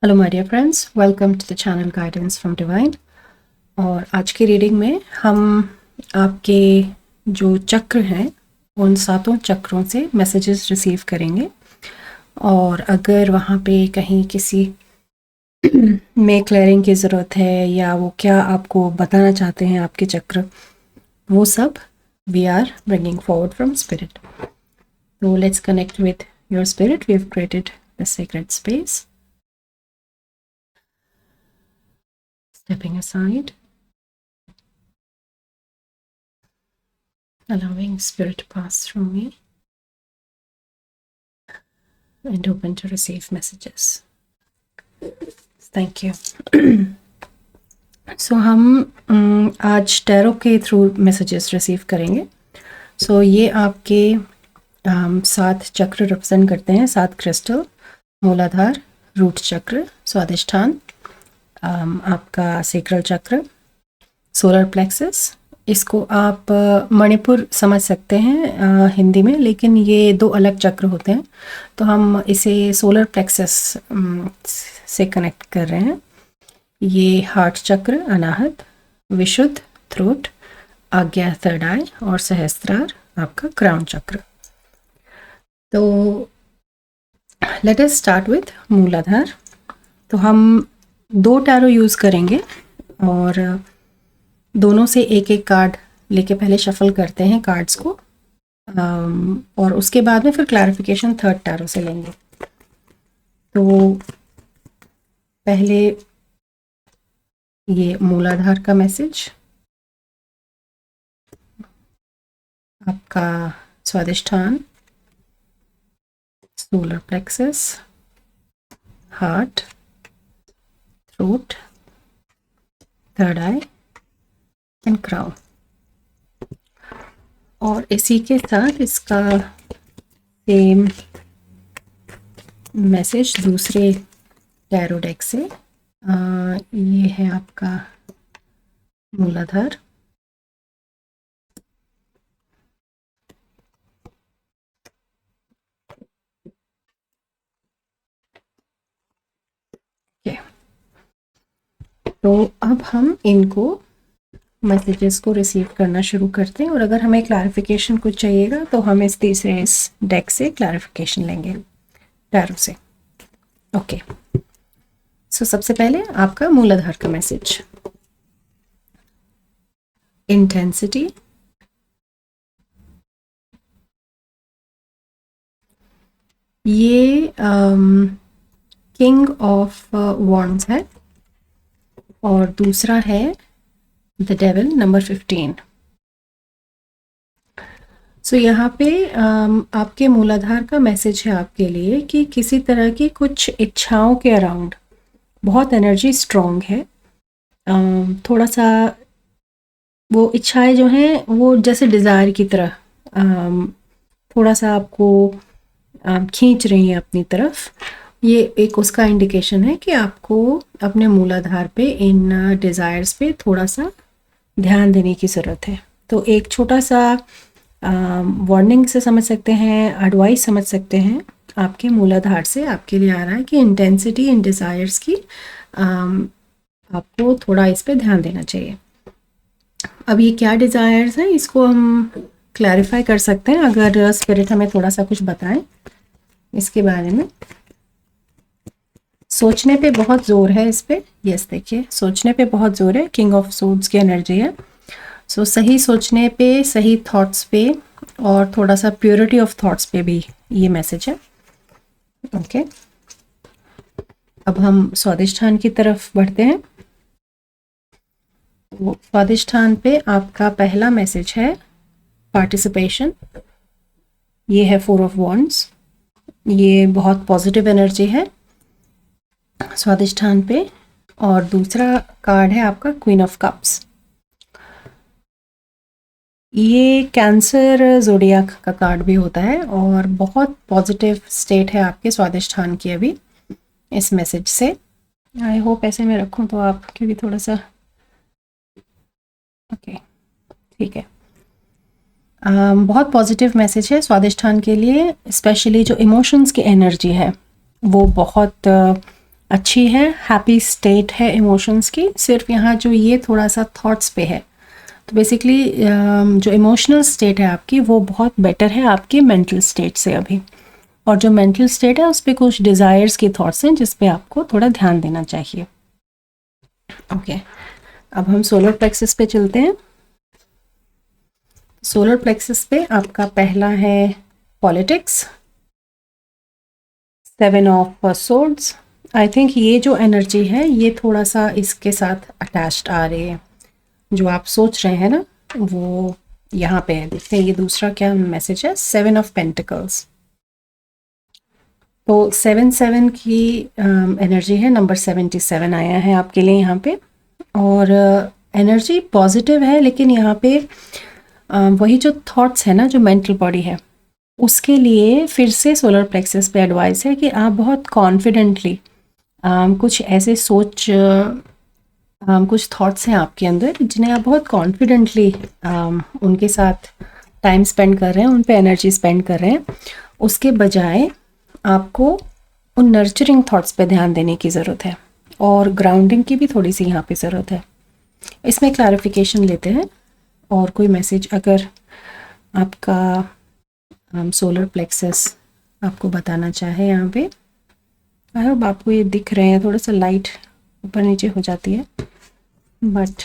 Hello my dear friends, welcome to the channel guidance from divine. और आज की reading में हम आपके जो चक्र हैं उन सातों चक्रों से मैसेजेस रिसीव करेंगे। और अगर वहाँ पे कहीं किसी में क्लियरिंग की ज़रूरत है या वो क्या आपको बताना चाहते हैं आपके चक्र, वो सब we are bringing forward from spirit. So let's connect with your spirit. We have created the sacred space. Stepping aside, allowing spirit to pass through me and open to receive messages. Thank you. So हम आज tarot के through messages receive करेंगे। So ये आपके 7 चक्र represent करते हैं, 7 crystal, मूलाधार, रूट चक्र, स्वादिष्ठान, आपका सेक्रल चक्र, सोलर प्लेक्सस। इसको आप मणिपुर समझ सकते हैं हिंदी में, लेकिन ये 2 अलग चक्र होते हैं, तो हम इसे सोलर प्लेक्सस से कनेक्ट कर रहे हैं। ये हार्ट चक्र, अनाहत, विशुद्ध, थ्रोट, आज्ञा थर्ड आई और सहस्त्रार आपका क्राउन चक्र। तो लेट अस स्टार्ट विथ मूलाधार। तो हम 2 टैरो यूज़ करेंगे और दोनों से एक एक कार्ड लेके पहले शफल करते हैं कार्ड्स को, और उसके बाद में फिर क्लैरिफिकेशन थर्ड टैरो से लेंगे। तो पहले ये मूलाधार का मैसेज, आपका स्वादिष्ठान, solar plexus, heart, throat, third eye and crown. और इसी के साथ इसका सेम मैसेज दूसरे टैरो डेक से, ये है आपका मूलाधार, तो अब हम इनको मैसेजेस को रिसीव करना शुरू करते हैं। और अगर हमें क्लैरिफिकेशन कुछ चाहिएगा तो हम इस तीसरे इस डेक से क्लैरिफिकेशन लेंगे, टैरो से। ओके, सो सबसे पहले आपका मूलाधार का मैसेज, इंटेंसिटी, ये किंग ऑफ वॉन्ड्स है और दूसरा है द डेविल, नंबर 15। सो यहाँ पे आपके मूलाधार का मैसेज है आपके लिए कि किसी तरह की कुछ इच्छाओं के अराउंड बहुत एनर्जी स्ट्रॉन्ग है। थोड़ा सा वो इच्छाएं जो हैं वो जैसे डिज़ायर की तरह थोड़ा सा आपको खींच रही हैं अपनी तरफ। ये एक उसका इंडिकेशन है कि आपको अपने मूलाधार पे इन डिज़ायर्स पे थोड़ा सा ध्यान देने की ज़रूरत है। तो एक छोटा सा वार्निंग से समझ सकते हैं, एडवाइस समझ सकते हैं, आपके मूलाधार से आपके लिए आ रहा है कि इंटेंसिटी इन डिज़ायर्स की आपको थोड़ा इस पे ध्यान देना चाहिए। अब ये क्या डिज़ायर्स हैं इसको हम क्लैरिफाई कर सकते हैं अगर स्पिरिट हमें थोड़ा सा कुछ बताएं इसके बारे में। सोचने पे बहुत ज़ोर है इस पे, यस देखिए सोचने पे बहुत ज़ोर है, किंग ऑफ सोर्ड्स की एनर्जी है। सो सही सोचने पे, सही थॉट्स पे और थोड़ा सा प्योरिटी ऑफ थॉट्स पे भी ये मैसेज है। ओके, अब हम स्वादिष्ठान की तरफ बढ़ते हैं। वो स्वादिष्ठान पे आपका पहला मैसेज है पार्टिसिपेशन, ये है 4 ऑफ वॉन्ड्स, ये बहुत पॉजिटिव एनर्जी है स्वादिष्ठान पे। और दूसरा कार्ड है आपका क्वीन ऑफ कप्स, ये कैंसर ज़ोडियाक का कार्ड भी होता है और बहुत पॉजिटिव स्टेट है आपके स्वादिष्ठान की अभी इस मैसेज से। आई होप ऐसे में रखूं तो आप, क्योंकि थोड़ा सा ओके ठीक है। बहुत पॉजिटिव मैसेज है स्वादिष्ठान के लिए, स्पेशली जो इमोशंस की एनर्जी है वो बहुत अच्छी है, हैप्पी स्टेट है इमोशंस की। सिर्फ यहाँ जो ये थोड़ा सा थॉट्स पे है, तो बेसिकली जो इमोशनल स्टेट है आपकी वो बहुत बेटर है आपकी मेंटल स्टेट से अभी। और जो मेंटल स्टेट है उस पर कुछ डिज़ायर्स की थॉट्स हैं जिस पे आपको थोड़ा ध्यान देना चाहिए। ओके, अब हम सोलर प्लेक्सस पे चलते हैं। सोलर प्लेक्सस पे आपका पहला है politics, 7 of swords. I think ये जो एनर्जी है ये थोड़ा सा इसके साथ अटैच्ड आ रही है। जो आप सोच रहे हैं ना वो यहाँ पे है। देखते हैं ये दूसरा क्या मैसेज है, 7 ऑफ पेंटिकल्स। तो 7 की एनर्जी है, नंबर 77 आया है आपके लिए यहाँ पे। और एनर्जी पॉजिटिव है, लेकिन यहाँ पे वही जो थॉट्स है ना, जो मेंटल बॉडी है, उसके लिए फिर से सोलर प्लेक्सस पे एडवाइस है कि आप बहुत कॉन्फिडेंटली कुछ ऐसे सोच कुछ थॉट्स हैं आपके अंदर जिन्हें आप बहुत कॉन्फिडेंटली उनके साथ टाइम स्पेंड कर रहे हैं, उन पे एनर्जी स्पेंड कर रहे हैं। उसके बजाय आपको उन नर्चरिंग थॉट्स पे ध्यान देने की ज़रूरत है, और ग्राउंडिंग की भी थोड़ी सी यहाँ पे ज़रूरत है। इसमें क्लैरिफिकेशन लेते हैं, और कोई मैसेज अगर आपका सोलर प्लेक्सस आपको बताना चाहे यहाँ पे। आई होप आपको ये दिख रहे हैं, थोड़ा सा लाइट ऊपर नीचे हो जाती है, but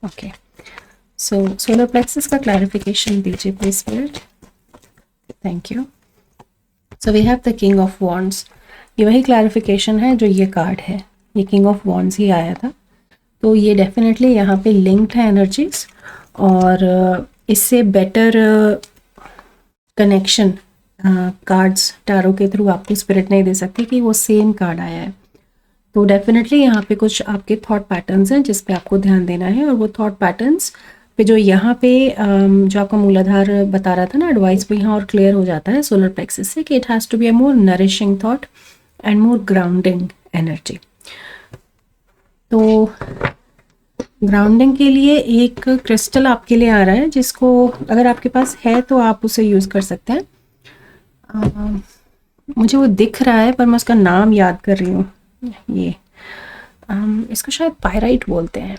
okay. So solar plexus का क्लैरिफिकेशन दीजिए please spirit. Thank you. So we have the king of wands. ये वही क्लैरिफिकेशन है जो ये कार्ड है, ये किंग ऑफ वॉन्ड्स ही आया था। तो ये डेफिनेटली यहाँ पे लिंक्ड है एनर्जीज, और इससे बेटर कनेक्शन कार्ड्स टैरो के थ्रू आपको स्पिरिट नहीं दे सकती कि वो सेम कार्ड आया है। तो डेफिनेटली यहाँ पे कुछ आपके थॉट पैटर्न्स हैं जिस पे आपको ध्यान देना है, और वो थॉट पैटर्न्स पे जो यहाँ पे जो आपका मूलाधार बता रहा था ना एडवाइस, वो यहाँ और क्लियर हो जाता है सोलर प्लेक्सस से कि it has to be a more nourishing thought and more grounding energy. तो ग्राउंडिंग के लिए एक क्रिस्टल आपके लिए आ रहा है, जिसको अगर आपके पास है तो आप उसे यूज़ कर सकते हैं। मुझे वो दिख रहा है पर मैं उसका नाम याद कर रही हूँ। ये इसको शायद पायराइट बोलते हैं।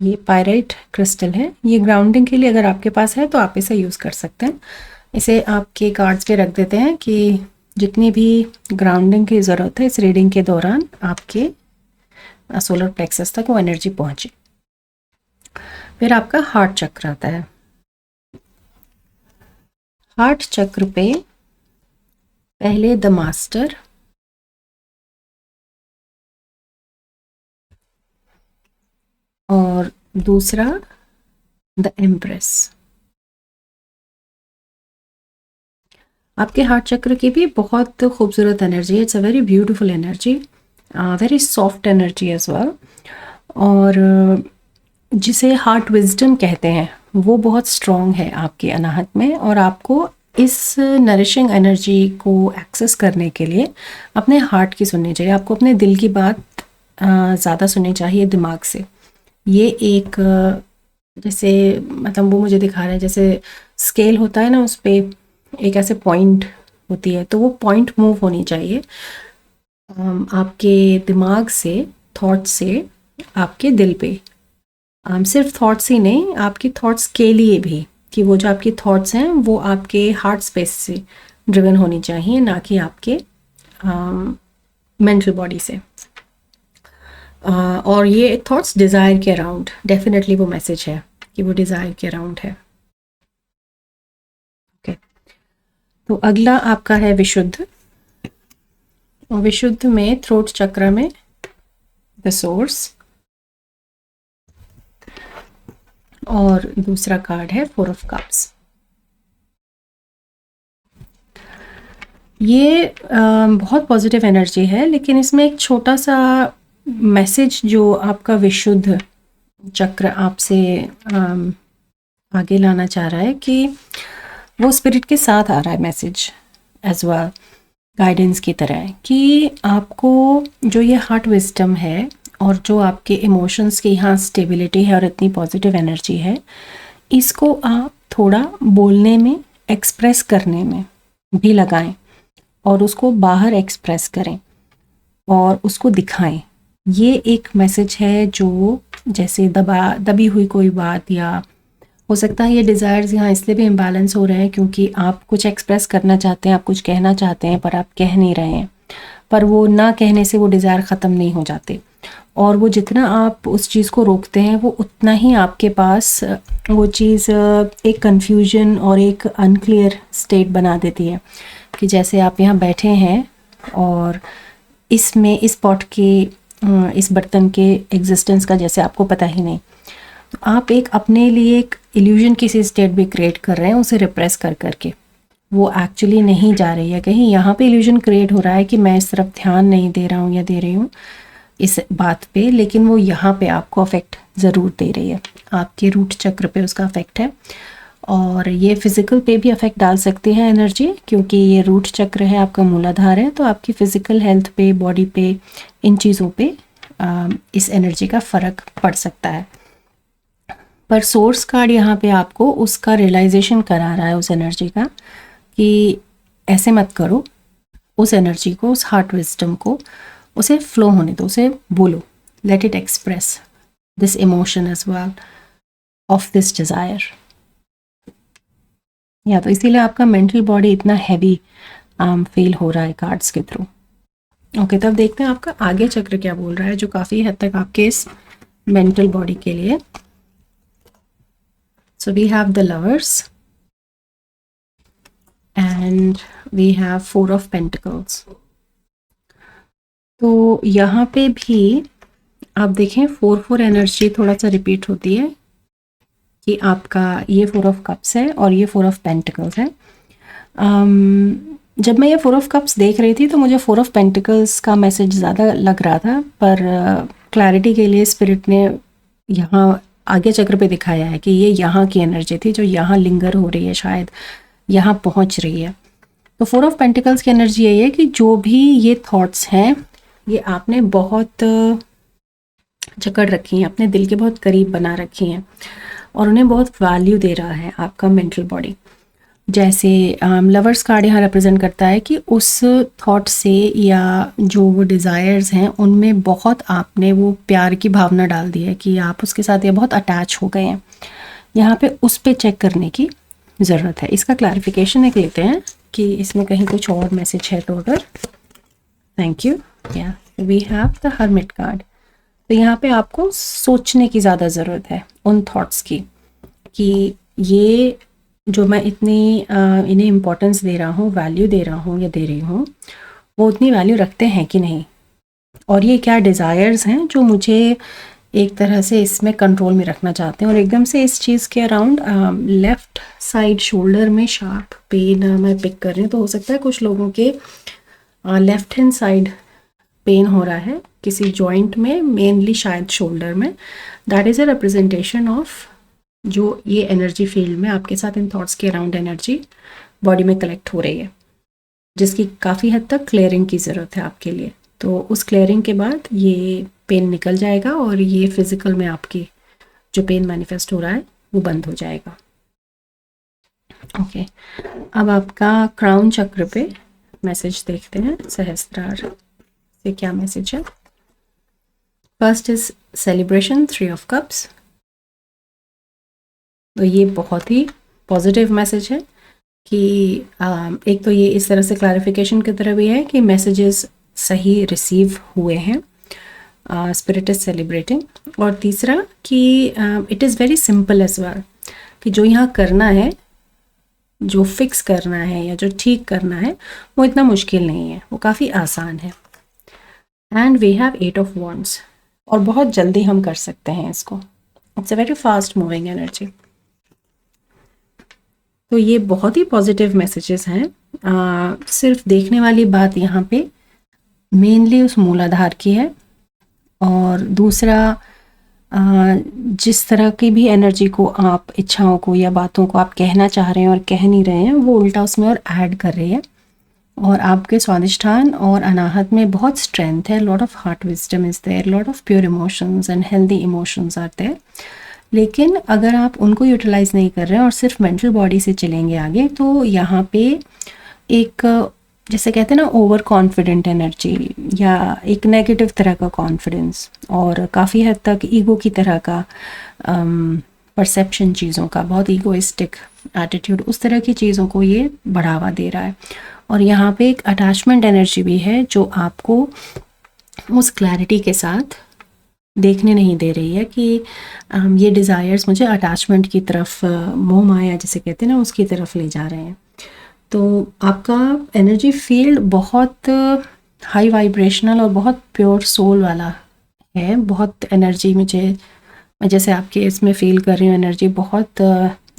ये पायराइट क्रिस्टल है। ये ग्राउंडिंग के लिए अगर आपके पास है तो आप इसे यूज़ कर सकते हैं। इसे आपके कार्ड्स पे रख देते हैं कि जितनी भी ग्राउंडिंग की ज़रूरत है इस रीडिंग के दौरान आपके सोलर प्लेक्सस तक वो एनर्जी पहुंचे। फिर आपका हार्ट चक्र आता है। हार्ट चक्र पे पहले द मास्टर, और दूसरा द एम्प्रेस। आपके हार्ट चक्र की भी बहुत खूबसूरत एनर्जी है। It's a very beautiful energy, very soft energy as well, और जिसे हार्ट विजडम कहते हैं वो बहुत स्ट्रॉन्ग है आपके अनाहत में। और आपको इस नरिशिंग एनर्जी को एक्सेस करने के लिए अपने हार्ट की सुननी चाहिए। आपको अपने दिल की बात ज़्यादा सुननी चाहिए दिमाग से। ये एक जैसे मतलब वो मुझे दिखा रहा है जैसे स्केल होता है ना, उस पर एक ऐसे पॉइंट होती है, तो वो पॉइंट मूव होनी चाहिए आपके दिमाग से, थॉट से आपके दिल पे। सिर्फ थॉट्स ही नहीं, आपकी थॉट्स के लिए भी, कि वो जो आपकी थॉट्स हैं वो आपके हार्ट स्पेस से ड्रिवन होनी चाहिए, ना कि आपके मेंटल बॉडी से। और ये थॉट्स डिज़ायर के अराउंड, डेफिनेटली वो मैसेज है कि वो डिज़ायर के अराउंड है। ओके, तो अगला आपका है विशुद्ध, और विशुद्ध में थ्रोट चक्र में द सोर्स, और दूसरा कार्ड है 4 ऑफ कप्स। ये बहुत पॉजिटिव एनर्जी है, लेकिन इसमें एक छोटा सा मैसेज जो आपका विशुद्ध चक्र आपसे आगे लाना चाह रहा है, कि वो स्पिरिट के साथ आ रहा है मैसेज एज वेल, गाइडेंस की तरह, कि आपको जो ये हार्ट विजडम है और जो आपके इमोशंस की यहाँ स्टेबिलिटी है और इतनी पॉजिटिव एनर्जी है, इसको आप थोड़ा बोलने में, एक्सप्रेस करने में भी लगाएं। और उसको बाहर एक्सप्रेस करें और उसको दिखाएं। ये एक मैसेज है जो जैसे दबी हुई कोई बात, या हो सकता है ये डिज़ायर्स यहाँ इसलिए भी इम्बैलेंस हो रहे हैं क्योंकि आप कुछ एक्सप्रेस करना चाहते हैं, आप कुछ कहना चाहते हैं पर आप कह नहीं रहे हैं, पर वो ना कहने से वो डिज़ायर ख़त्म नहीं हो जाते, और वो जितना आप उस चीज़ को रोकते हैं वो उतना ही आपके पास वो चीज़ एक कन्फ्यूजन और एक अनक्लियर स्टेट बना देती है। कि जैसे आप यहाँ बैठे हैं और इसमें इस पॉट के इस बर्तन के एग्जिस्टेंस का जैसे आपको पता ही नहीं, तो आप एक अपने लिए एक इल्यूजन किसी स्टेट भी क्रिएट कर रहे हैं उसे रिप्रेस कर करके। वो एक्चुअली नहीं जा रही है कहीं, यहाँ पे इल्यूजन क्रिएट हो रहा है कि मैं इस तरफ ध्यान नहीं दे रहा हूँ या दे रही हूँ इस बात पे, लेकिन वो यहाँ पे आपको अफेक्ट ज़रूर दे रही है, आपके रूट चक्र पे उसका अफेक्ट है। और ये फिज़िकल पे भी अफेक्ट डाल सकती है एनर्जी, क्योंकि ये रूट चक्र है, आपका मूलाधार है, तो आपकी फ़िज़िकल हेल्थ पे, बॉडी पे, इन चीज़ों पे इस एनर्जी का फ़र्क पड़ सकता है। पर सोर्स कार्ड यहाँ पे आपको उसका रियलाइजेशन करा रहा है उस एनर्जी का, कि ऐसे मत करो, उस एनर्जी को, उस हार्ट विजडम को, उसे फ्लो होने दो, उसे बोलो, let it express this emotion as well of this desire. या तो इसीलिए आपका मेंटल बॉडी इतना हैवी फील हो रहा है कार्ड्स के थ्रू। ओके, तब देखते हैं आपका आगे चक्र क्या बोल रहा है, जो काफ़ी हद तक आपके इस मेंटल बॉडी के लिए। So we have the lovers and we have 4 of pentacles. तो यहाँ पे भी आप देखें 4-4 एनर्जी थोड़ा सा रिपीट होती है, कि आपका ये 4 ऑफ कप्स है और ये 4 ऑफ पेंटिकल्स है। जब मैं ये 4 ऑफ कप्स देख रही थी तो मुझे 4 ऑफ पेंटिकल्स का मैसेज ज़्यादा लग रहा था, पर क्लैरिटी के लिए स्पिरिट ने यहाँ आगे चक्र पे दिखाया है कि ये यहाँ की एनर्जी थी जो यहाँ लिंगर हो रही है, शायद यहाँ पहुँच रही है। तो 4 ऑफ पेंटिकल्स की एनर्जी यही है कि जो भी ये थॉट्स हैं ये आपने बहुत जकड़ रखी हैं, अपने दिल के बहुत करीब बना रखी हैं, और उन्हें बहुत वैल्यू दे रहा है आपका मेंटल बॉडी। जैसे लवर्स कार्ड यहाँ रिप्रेजेंट करता है कि उस थॉट से या जो वो डिज़ायर्स हैं उनमें बहुत आपने वो प्यार की भावना डाल दी है, कि आप उसके साथ ये बहुत अटैच हो गए हैं। यहाँ पे उस पे चेक करने की ज़रूरत है। इसका क्लैरिफिकेशन एक लेते हैं कि इसमें कहीं कुछ और मैसेज है तो अगर। Thank you. या we have the hermit card. तो यहाँ पे आपको सोचने की ज़्यादा ज़रूरत है उन थॉट्स की, कि ये जो मैं इतनी इन्हें इम्पोर्टेंस दे रहा हूँ, वैल्यू दे रहा हूँ या दे रही हूँ, वो उतनी वैल्यू रखते हैं कि नहीं, और ये क्या डिज़ायर्स हैं जो मुझे एक तरह से इसमें कंट्रोल में रखना चाहते हैं। और एकदम से इस चीज़ के अराउंड लेफ़्ट साइड शोल्डर में शार्प पेन मैं पिक कर रही हूँ, तो हो सकता है कुछ लोगों के लेफ़्ट हैंड साइड पेन हो रहा है किसी जॉइंट में, मेनली शायद शोल्डर में। That is a representation of जो ये एनर्जी फील्ड में आपके साथ इन थॉट्स के अराउंड एनर्जी बॉडी में कलेक्ट हो रही है, जिसकी काफ़ी हद तक क्लियरिंग की ज़रूरत है आपके लिए। तो उस क्लियरिंग के बाद ये पेन निकल जाएगा और ये फिज़िकल में आपकी जो पेन मैनिफेस्ट हो रहा है वो बंद हो जाएगा। ओके, अब आपका क्राउन चक्र पे मैसेज देखते हैं, सहस्त्रार से क्या मैसेज है। First is celebration, 3 of cups. तो ये बहुत ही पॉजिटिव मैसेज है कि एक तो ये इस तरह से क्लैरिफिकेशन की तरह भी है कि मैसेजेस सही रिसीव हुए हैं, स्पिरिट इज सेलिब्रेटिंग। और तीसरा कि it is very simple as well, कि जो यहाँ करना है, जो फिक्स करना है या जो ठीक करना है वो इतना मुश्किल नहीं है, वो काफ़ी आसान है। And we have 8 of wands, और बहुत जल्दी हम कर सकते हैं इसको। It's a very fast moving energy. तो ये बहुत ही पॉजिटिव मैसेजेस हैं। सिर्फ देखने वाली बात यहाँ पे मेनली उस मूलाधार की है, और दूसरा जिस तरह की भी एनर्जी को आप, इच्छाओं को या बातों को आप कहना चाह रहे हैं और कह नहीं रहे हैं, वो उल्टा उसमें और ऐड कर रही है। और आपके स्वादिष्ठान और अनाहत में बहुत स्ट्रेंथ है, lot of heart wisdom is there, lot of pure emotions and healthy emotions are there. लेकिन अगर आप उनको यूटिलाइज़ नहीं कर रहे हैं और सिर्फ मेंटल बॉडी से चलेंगे आगे, तो यहाँ पे एक जैसे कहते हैं ना ओवर कॉन्फिडेंट एनर्जी, या एक नेगेटिव तरह का कॉन्फिडेंस, और काफ़ी हद तक ईगो की तरह का परसेप्शन, चीज़ों का बहुत ईगोइस्टिक एटीट्यूड, उस तरह की चीज़ों को ये बढ़ावा दे रहा है। और यहाँ पे एक अटैचमेंट एनर्जी भी है जो आपको उस क्लैरिटी के साथ देखने नहीं दे रही है कि ये डिज़ायर्स मुझे अटैचमेंट की तरफ, मोह माया जिसे कहते हैं ना, उसकी तरफ ले जा रहे हैं। तो आपका एनर्जी फील्ड बहुत हाई वाइब्रेशनल और बहुत प्योर सोल वाला है। बहुत एनर्जी मैं जैसे आपके इसमें फील कर रही हूँ, एनर्जी बहुत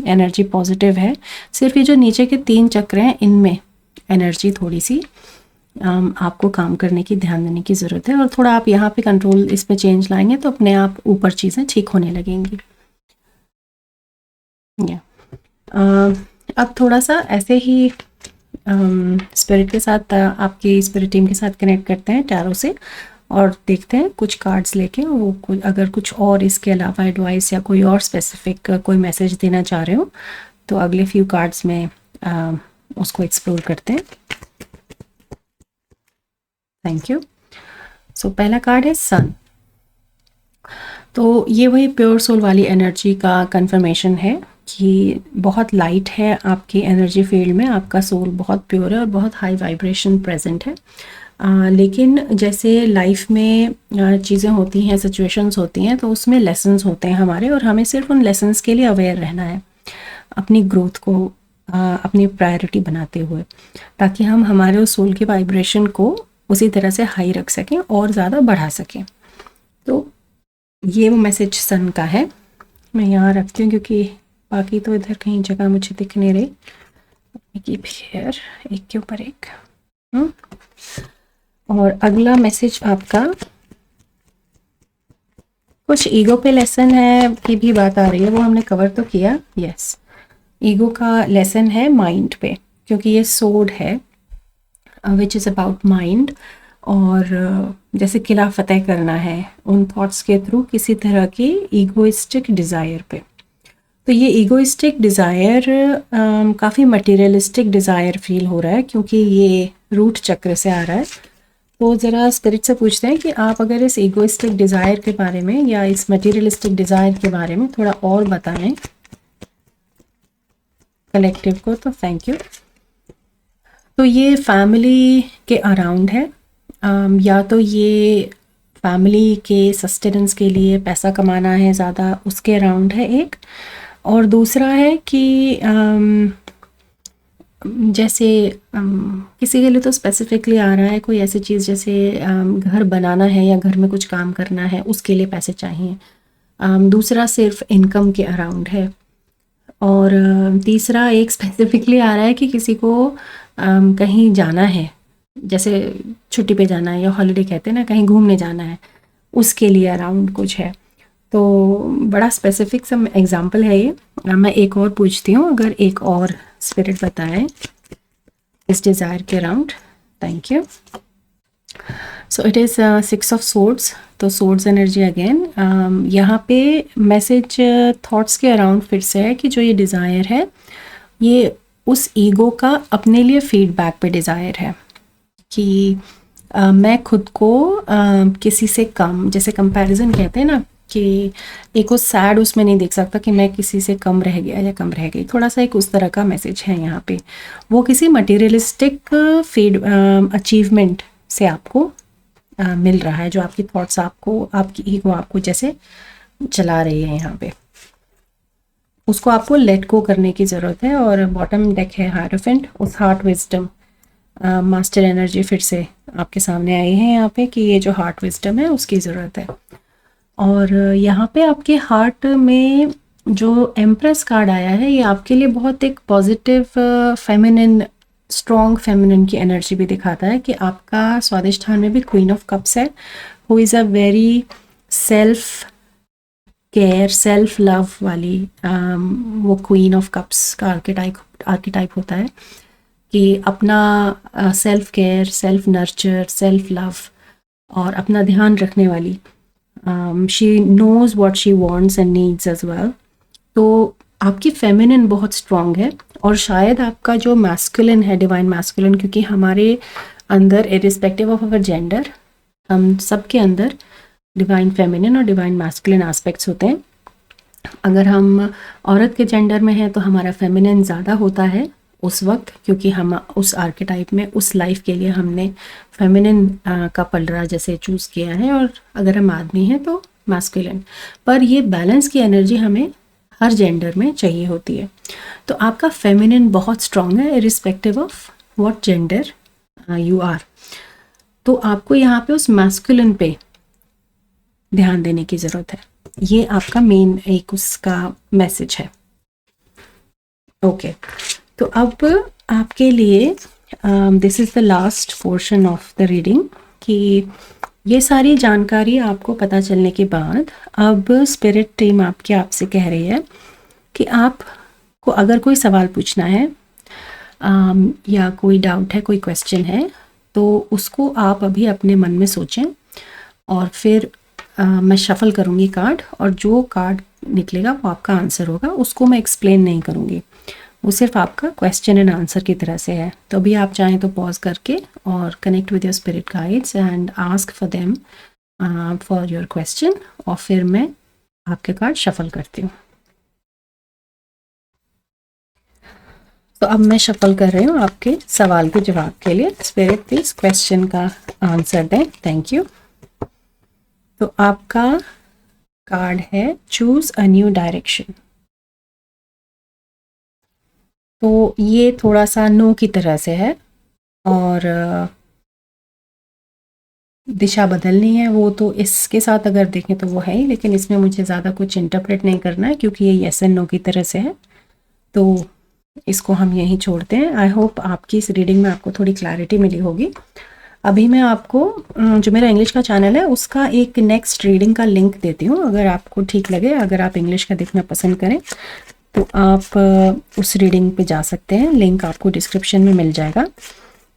एनर्जी पॉजिटिव है। सिर्फ ये जो नीचे के 3 चक्र हैं इनमें एनर्जी थोड़ी सी आपको काम करने की, ध्यान देने की ज़रूरत है। और थोड़ा आप यहाँ पे कंट्रोल, इस पे चेंज लाएंगे तो अपने आप ऊपर चीज़ें ठीक होने लगेंगी। अब थोड़ा सा ऐसे ही स्पिरिट के साथ, आपकी स्पिरिट टीम के साथ कनेक्ट करते हैं टैरो से, और देखते हैं कुछ कार्ड्स लेके वो अगर कुछ और इसके अलावा एडवाइस या कोई और स्पेसिफिक कोई मैसेज देना चाह रहे हो तो अगले फ्यू कार्ड्स में उसको एक्सप्लोर करते हैं। Thank you. सो पहला कार्ड है सन। तो ये वही प्योर सोल वाली एनर्जी का कंफर्मेशन है कि बहुत लाइट है आपकी एनर्जी फील्ड में, आपका सोल बहुत प्योर है और बहुत हाई वाइब्रेशन प्रेजेंट है। लेकिन जैसे लाइफ में चीज़ें होती हैं, सिचुएशंस होती हैं, तो उसमें लेसन्स होते हैं हमारे, और हमें सिर्फ उन लेसन्स के लिए अवेयर रहना है, अपनी ग्रोथ को अपनी प्रायोरिटी बनाते हुए, ताकि हम हमारे उस सोल के वाइब्रेशन को उसी तरह से हाई रख सकें और ज़्यादा बढ़ा सकें। तो ये वो मैसेज सन का है। मैं यहाँ रखती हूँ क्योंकि बाकी तो इधर कहीं जगह मुझे दिख नहीं रही। कीप हियर, एक के ऊपर एक। और अगला मैसेज आपका कुछ ईगो पे लेसन है की भी बात आ रही है, वो हमने कवर तो किया। यस, ईगो का लेसन है माइंड पे, क्योंकि ये सोड है विच इज़ अबाउट माइंड, और जैसे किला फतेह करना है उन थॉट्स के थ्रू किसी तरह की ईगोइस्टिक डिज़ायर पे। तो ये ईगोइस्टिक डिज़ायर काफ़ी मटेरियलिस्टिक डिज़ायर फील हो रहा है, क्योंकि ये रूट चक्र से आ रहा है। तो ज़रा स्पिरिट से पूछते हैं कि आप अगर इस ईगोइस्टिक डिज़ायर के बारे में या इस मटेरियलिस्टिक डिज़ायर के बारे में थोड़ा और बताएं कलेक्टिव को। तो थैंक यू। तो ये फैमिली के अराउंड है, या तो ये फैमिली के सस्टेनेंस के लिए पैसा कमाना है ज़्यादा, उसके अराउंड है एक। और दूसरा है कि जैसे किसी के लिए तो स्पेसिफिकली आ रहा है कोई ऐसी चीज़ जैसे घर बनाना है या घर में कुछ काम करना है, उसके लिए पैसे चाहिए। दूसरा सिर्फ इनकम के अराउंड है। और तीसरा एक स्पेसिफिकली आ रहा है कि किसी को कहीं जाना है, जैसे छुट्टी पे जाना है या हॉलिडे कहते हैं ना, कहीं घूमने जाना है, उसके लिए अराउंड कुछ है। तो बड़ा स्पेसिफिक सम एग्जांपल है ये। मैं एक और पूछती हूँ, अगर एक और स्पिरिट बताएं इस डिज़ायर के around. Thank you. So it is 6 of swords. तो सोर्ड्स एनर्जी अगेन यहाँ पे मैसेज थॉट्स के अराउंड फिर से है कि जो ये डिज़ायर है ये उस ईगो का अपने लिए फीडबैक पे डिज़ायर है कि मैं खुद को किसी से कम, जैसे कंपैरिजन कहते हैं ना, कि एक वो सैड उसमें नहीं देख सकता कि मैं किसी से कम रह गया या कम रह गई, थोड़ा सा एक उस तरह का मैसेज है यहाँ पे। वो किसी मटेरियलिस्टिक अचीवमेंट से आपको मिल रहा है, जो आपकी थॉट्स आपको, आपकी ईगो आपको जैसे चला रही है यहाँ पे, उसको आपको लेट गो करने की ज़रूरत है। और बॉटम डेक है हायरोफेंट, उस हार्ट विजडम मास्टर एनर्जी फिर से आपके सामने आई है यहाँ पे कि ये जो हार्ट विजडम है उसकी ज़रूरत है। और यहाँ पे आपके हार्ट में जो एम्प्रेस कार्ड आया है ये आपके लिए बहुत एक पॉजिटिव फेमिनिन, स्ट्रॉन्ग फेमिनिन की एनर्जी भी दिखाता है कि आपका स्वादिष्ठान में भी क्वीन ऑफ कप्स है, who is a very self care, self love वाली वो क्वीन ऑफ कप्स का आर्किटाइप होता है कि अपना self care, self nurture, self love और अपना ध्यान रखने वाली। She knows what she wants and needs as well. तो आपकी फेमिनिन बहुत स्ट्रॉन्ग है और शायद आपका जो मैस्कुलिन है, डिवाइन मैस्कुलिन, क्योंकि हमारे अंदर इरिस्पेक्टिव ऑफ अवर जेंडर हम सब के अंदर डिवाइन फेमिनिन और डिवाइन मैस्कुलिन एस्पेक्ट्स होते हैं। अगर हम औरत के जेंडर में हैं तो हमारा फेमिनिन ज़्यादा होता है उस वक्त, क्योंकि हम उस आर्केटाइप में उस लाइफ के लिए हमने फेमिनिन का पलड़ा जैसे चूज़ किया है, और अगर हम आदमी हैं तो मैस्कुलिन। पर ये बैलेंस की एनर्जी हमें हर जेंडर में चाहिए होती है। तो आपका फेमिनिन बहुत स्ट्रॉन्ग है irrespective of what gender you are. तो आपको यहाँ पे उस मैस्कुलिन पे ध्यान देने की ज़रूरत है। ये आपका मेन एक उसका मैसेज है। ओके, तो अब आपके लिए this is the last portion of the reading, कि ये सारी जानकारी आपको पता चलने के बाद अब स्पिरिट टीम आपकी आपसे कह रही है कि आपको अगर कोई सवाल पूछना है या कोई डाउट है, कोई क्वेश्चन है, तो उसको आप अभी अपने मन में सोचें, और फिर मैं शफल करूँगी कार्ड, और जो कार्ड निकलेगा वो आपका आंसर होगा। उसको मैं एक्सप्लेन नहीं करूँगी, वो सिर्फ आपका क्वेश्चन एंड आंसर की तरह से है। तो अभी आप चाहें तो पॉज करके और connect with your spirit guides and ask for them for your question, और फिर मैं आपके कार्ड शफल करती हूँ। तो अब मैं शफल कर रही हूँ आपके सवाल के जवाब के लिए। स्पिरिट प्लीज क्वेश्चन का आंसर दें, थैंक यू। तो आपका कार्ड है चूज अ न्यू डायरेक्शन। तो ये थोड़ा सा नो की तरह से है, और दिशा बदलनी है वो तो इसके साथ अगर देखें तो वो है ही, लेकिन इसमें मुझे ज़्यादा कुछ इंटरप्रेट नहीं करना है क्योंकि ये येस एंड नो की तरह से है, तो इसको हम यहीं छोड़ते हैं। आई होप आपकी इस रीडिंग में आपको थोड़ी क्लैरिटी मिली होगी। अभी मैं आपको जो मेरा इंग्लिश का चैनल है उसका एक नेक्स्ट रीडिंग का लिंक देती हूँ, अगर आपको ठीक लगे, अगर आप इंग्लिश का देखना पसंद करें तो आप उस रीडिंग पे जा सकते हैं, लिंक आपको डिस्क्रिप्शन में मिल जाएगा।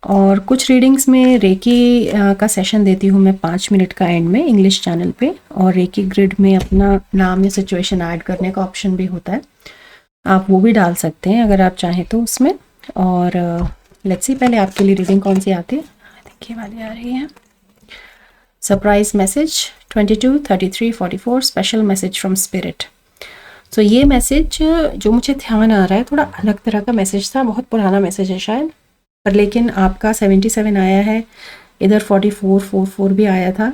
और कुछ रीडिंग्स में रेकी का सेशन देती हूँ मैं 5 मिनट का एंड में इंग्लिश चैनल पे, और रेकी ग्रिड में अपना नाम या सिचुएशन ऐड करने का ऑप्शन भी होता है, आप वो भी डाल सकते हैं अगर आप चाहें तो उसमें। और लेट्स सी पहले आपके लिए रीडिंग कौन सी आती है। ये वाली आ रही है, surprise message 22, 33, 44 special message from spirit. So ये मैसेज जो मुझे ध्यान आ रहा है थोड़ा अलग तरह का मैसेज था, बहुत पुराना मैसेज है शायद, पर लेकिन आपका 77 आया है, इधर 44, 44 भी आया था,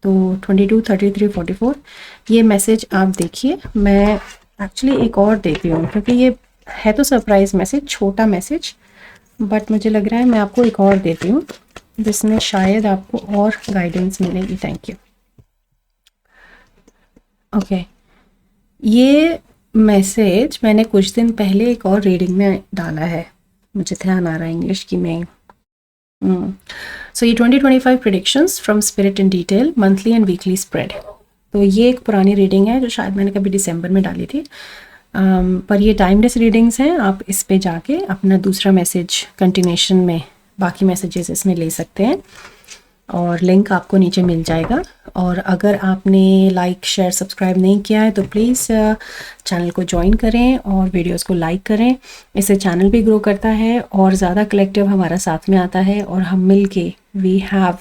तो 22, 33, 44 ये मैसेज आप देखिए। मैं एक्चुअली एक और देती हूँ क्योंकि ये है तो सरप्राइज मैसेज, छोटा मैसेज, बट मुझे लग रहा है मैं आपको एक और देती हूँ जिसमें शायद आपको और गाइडेंस मिलेगी। Thank you. ओके, ये मैसेज मैंने कुछ दिन पहले एक और रीडिंग में डाला है, मुझे ध्यान आ रहा है इंग्लिश की में। सो ये 2025 predictions from spirit in detail monthly and weekly spread. तो ये एक पुरानी रीडिंग है जो शायद मैंने कभी दिसंबर में डाली थी, पर ये टाइमलेस रीडिंग्स हैं। आप इस पे जाके अपना दूसरा मैसेज कंटिन्यूशन में बाकी मैसेजेस इसमें ले सकते हैं, और लिंक आपको नीचे मिल जाएगा। और अगर आपने लाइक शेयर सब्सक्राइब नहीं किया है तो प्लीज़ चैनल को ज्वाइन करें और वीडियोस को लाइक करें, इससे चैनल भी ग्रो करता है और ज़्यादा कलेक्टिव हमारा साथ में आता है, और हम मिल के we have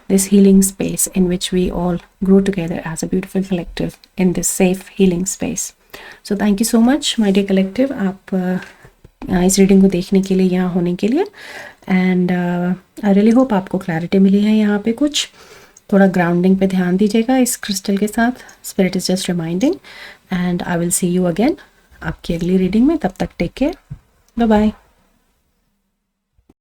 this healing space in which we all grow together as a beautiful collective in this safe healing space. So thank you so much my dear collective, आप इस रीडिंग को देखने के लिए, यहाँ होने के लिए, एंड आई रियली होप आपको क्लैरिटी मिली है। यहाँ पे कुछ थोड़ा ग्राउंडिंग पे ध्यान दीजिएगा इस क्रिस्टल के साथ। Spirit is just reminding, and I will see you again आपकी अगली रीडिंग में। तब तक टेक केयर, बाय बाय।